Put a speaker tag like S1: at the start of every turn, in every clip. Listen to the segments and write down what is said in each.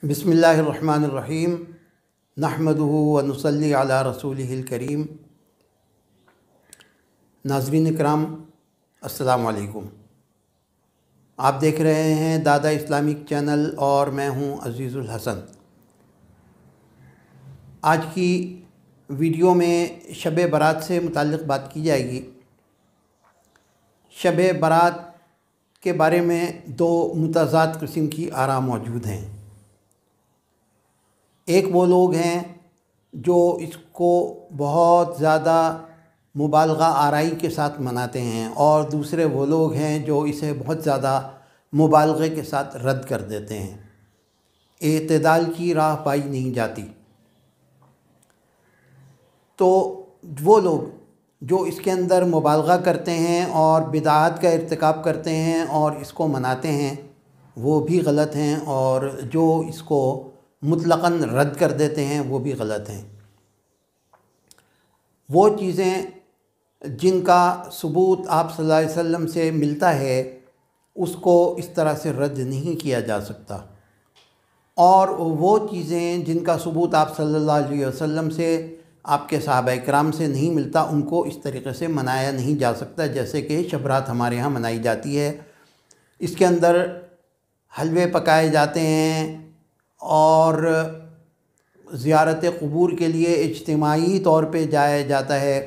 S1: बिस्मिल्लाहिर्रहमानिर्रहीम नहमदुहु व नुसल्ली अला रसूलिहिल करीम। नाज़रीन इकराम, अस्सलामु अलैकुम। आप देख रहे हैं दादा इस्लामिक चैनल और मैं हूं अज़ीज़ुल हसन। आज की वीडियो में शब बारात से मुताल्लिक़ बात की जाएगी। शब बारात के बारे में दो मुतज़ाद किस्म की आरा मौजूद हैं। एक वो लोग हैं जो इसको बहुत ज़्यादा मुबालगा आराई के साथ मनाते हैं और दूसरे वो लोग हैं जो इसे बहुत ज़्यादा मुबालगे के साथ रद्द कर देते हैं। एतदाल की राह पाई नहीं जाती। तो वो लोग जो इसके अंदर मुबालगा करते हैं और बिदाअत का इर्तिकाब करते हैं और इसको मनाते हैं वो भी गलत हैं, और जो इसको मुतलक़न रद्द कर देते हैं वो भी गलत हैं। वो चीज़ें जिनका सबूत आप सल्लल्लाहु अलैहि वसल्लम से मिलता है उसको इस तरह से रद्द नहीं किया जा सकता, और वो चीज़ें जिनका सबूत आप सल्लल्लाहु अलैहि वसल्लम से, आपके सहाबाए किराम से नहीं मिलता, उनको इस तरीक़े से मनाया नहीं जा सकता। जैसे कि शब बारात हमारे यहाँ मनाई जाती है, इसके अंदर हलवे पकाए जाते हैं और ज़ियारत क़ुबूर के लिए इज्तिमाई तौर पे जाया जाता है,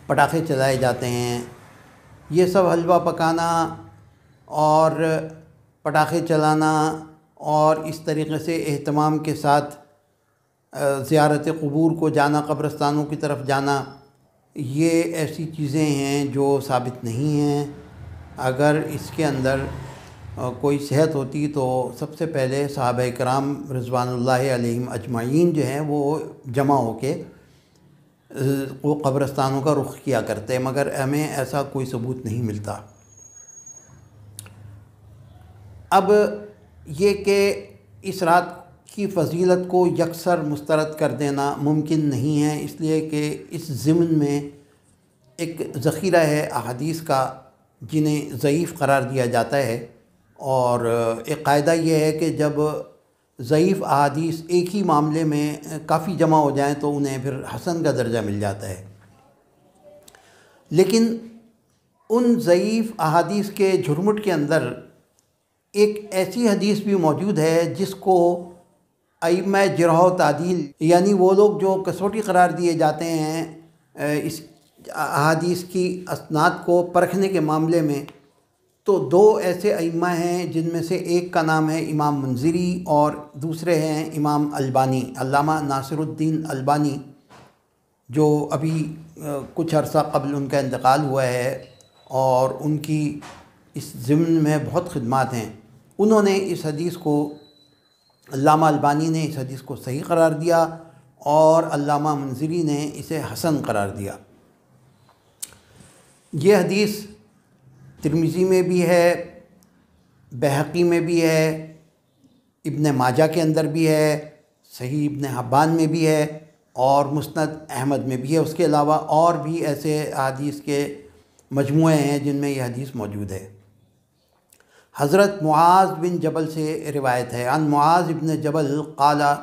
S1: पटाखे चलाए जाते हैं। ये सब हलवा पकाना और पटाखे चलाना और इस तरीक़े से एहतमाम के साथ ज़ियारत क़ुबूर को जाना, क़ब्रस्तानों की तरफ जाना, ये ऐसी चीज़ें हैं जो साबित नहीं हैं। अगर इसके अंदर कोई सेहत होती तो सबसे पहले सहाबाए किराम रिज़वानुल्लाहि अलैहिम अजमाइन जो हैं वो जमा होके वो क़ब्रस्तानों का रुख़ किया करते, मगर हमें ऐसा कोई सबूत नहीं मिलता। अब ये कि इस रात की फ़जीलत को यकसर मुस्तरद कर देना मुमकिन नहीं है, इसलिए कि इस ज़िम्न में एक ज़ख़ीरा है अहादीस का जिन्हें ज़ईफ़ करार दिया जाता है, और एक कायदा ये है कि जब ज़ईफ़ अहादीस एक ही मामले में काफ़ी जमा हो जाएं तो उन्हें फिर हसन का दर्जा मिल जाता है। लेकिन उन ज़ईफ़ अहादीस के झुरमुट के अंदर एक ऐसी हदीस भी मौजूद है जिसको अइम्मा जरह व तादील, यानी वो लोग जो कसौटी करार दिए जाते हैं इस अहादीस की असनाद को परखने के मामले में, तो दो ऐसे अइम्मा हैं जिनमें से एक का नाम है इमाम मुंज़िरी और दूसरे हैं इमाम अल्बानी, अल्लामा नासिरुद्दीन अल्बानी, जो अभी कुछ अरसा क़ब्ल उनका इंतकाल हुआ है और उनकी इस ज़िम्न में बहुत ख़िदमात हैं। उन्होंने इस हदीस को, अल्लामा अल्बानी ने इस हदीस को सही करार दिया और अल्लामा मुंज़िरी ने इसे हसन करार दिया। ये हदीस तिर्मिज़ी में भी है, बैहक़ी में भी है, इब्न माजा के अंदर भी है, सही इब्न हिब्बान में भी है और मुस्नद अहमद में भी है। उसके अलावा और भी ऐसे हदीस के मजमूए हैं जिनमें यह हदीस मौजूद है। हज़रत मुआज़ बिन जबल से रिवायत है, अन मुआज़ इब्न जबल क़ाला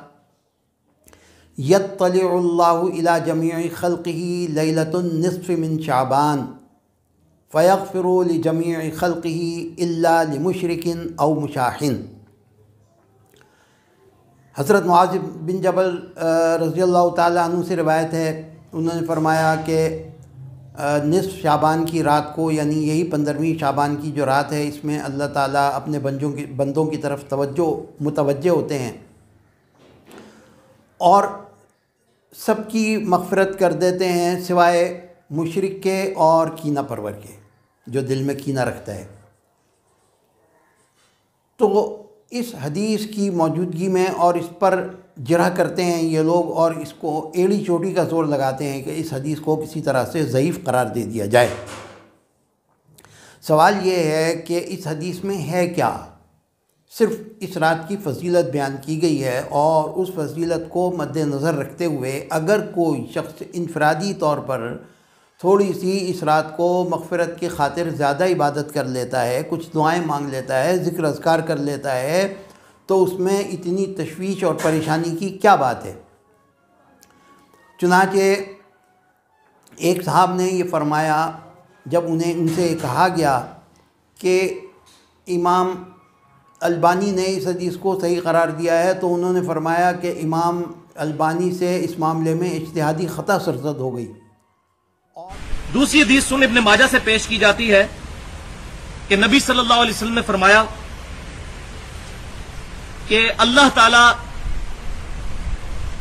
S1: यत्तलिउल्लाहु इला जमीइ ख़ल्क़िही लैलतुन निस्फ़ मिन शाबान फ़यग़फ़िरु लिजमीइ ख़ल्क़िही इल्ला लिमुशरिकिन औ मुशाहिन। हज़रत मुआज़ बिन जबल रज़ियल्लाहु ताला अन्हु से रिवायत है, उन्होंने फरमाया कि निस्फ़ शाबान की रात को, यानी यही 15वीं शाबान की जो रात है, इसमें अल्लाह ताला अपने बंदों की तरफ मुतवज्जह होते हैं और सबकी मग़फ़िरत कर देते हैं सिवाय मुशरिक के और कीना परवर के, जो दिल में कीना रखता है। तो इस हदीस की मौजूदगी में और इस पर जरह करते हैं ये लोग और इसको एड़ी चोटी का ज़ोर लगाते हैं कि इस हदीस को किसी तरह से ज़ईफ़ करार दे दिया जाए। सवाल ये है कि इस हदीस में है क्या? सिर्फ़ इस रात की फ़जीलत बयान की गई है और उस फ़जीलत को मद्देनज़र रखते हुए अगर कोई शख्स इनफ़रादी तौर पर थोड़ी सी इस रात को मग़फ़िरत की खातिर ज़्यादा इबादत कर लेता है, कुछ दुआएं मांग लेता है, ज़िक्र अज़कार कर लेता है, تو اس میں اتنی تشویش اور پریشانی کی کیا بات ہے؟ چنانچہ ایک صاحب نے یہ فرمایا، جب ان سے کہا گیا کہ امام البانی نے اس حدیث کو صحیح قرار دیا ہے، تو انہوں نے فرمایا کہ امام البانی سے اس معاملے میں اجتہادی خطا سرزد ہو گئی۔
S2: دوسری حدیث سنن ابن ماجہ سے پیش کی جاتی ہے کہ نبی صلی اللہ علیہ وسلم نے فرمایا کہ اللہ تعالی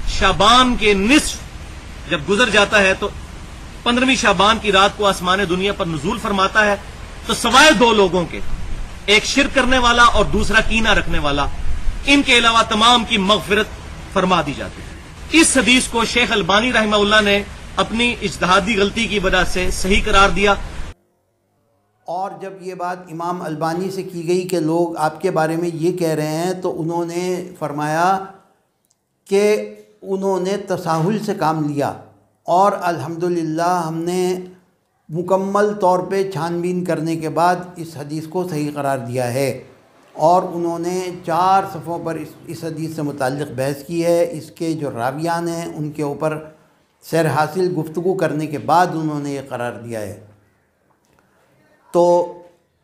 S2: شعبان کے نصف جب گزر جاتا ہے تو 15ویں شعبان کی رات کو آسمان دنیا پر نزول فرماتا ہے، تو سوائے دو لوگوں کے، ایک شرک کرنے والا اور دوسرا کینہ رکھنے والا، ان کے علاوہ تمام کی مغفرت فرما دی جاتی ہے۔ اس حدیث کو شیخ البانی رحمہ اللہ نے اپنی اجتہادی غلطی کی وجہ سے صحیح قرار دیا۔
S1: اور جب یہ بات امام البانی سے کی گئی کہ لوگ آپ کے بارے میں یہ کہہ رہے ہیں، تو انہوں نے فرمایا کہ انہوں نے تساہل سے کام لیا، اور الحمدللہ ہم نے مکمل طور پہ چھان بین کرنے کے بعد اس حدیث کو صحیح قرار دیا ہے۔ اور انہوں نے 4 صفحوں پر اس حدیث سے متعلق بحث کی ہے۔ اس کے جو راویان ہیں ان کے اوپر سیر حاصل گفتگو کرنے کے بعد انہوں نے یہ قرار دیا ہے۔ تو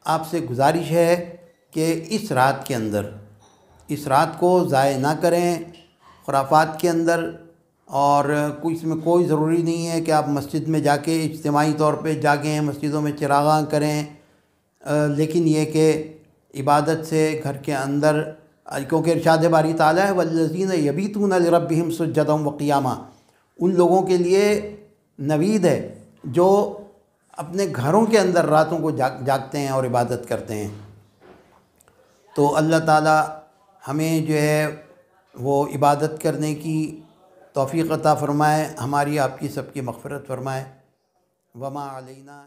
S1: آپ سے گزارش ہے کہ اس رات کے اندر، اس رات کو ضائع نہ کریں خرافات کے اندر، اور اس میں کوئی ضروری نہیں ہے کہ آپ مسجد میں جا کے اجتماعی طور پہ جاگیں، مسجدوں میں چراغاں کریں، لیکن یہ کہ عبادت سے گھر کے اندر، کیونکہ ارشاد باری تعالیٰ ہے والذین یبیتون لربہم سجدا وقیاما، ان لوگوں کے لیے نوید ہے جو اپنے گھروں کے اندر راتوں کو جاگتے ہیں اور عبادت کرتے ہیں۔ تو اللہ تعالیٰ ہمیں جو ہے وہ عبادت کرنے کی توفیق عطا فرمائے، ہماری آپ کی سب کی مغفرت فرمائے۔ وما علینا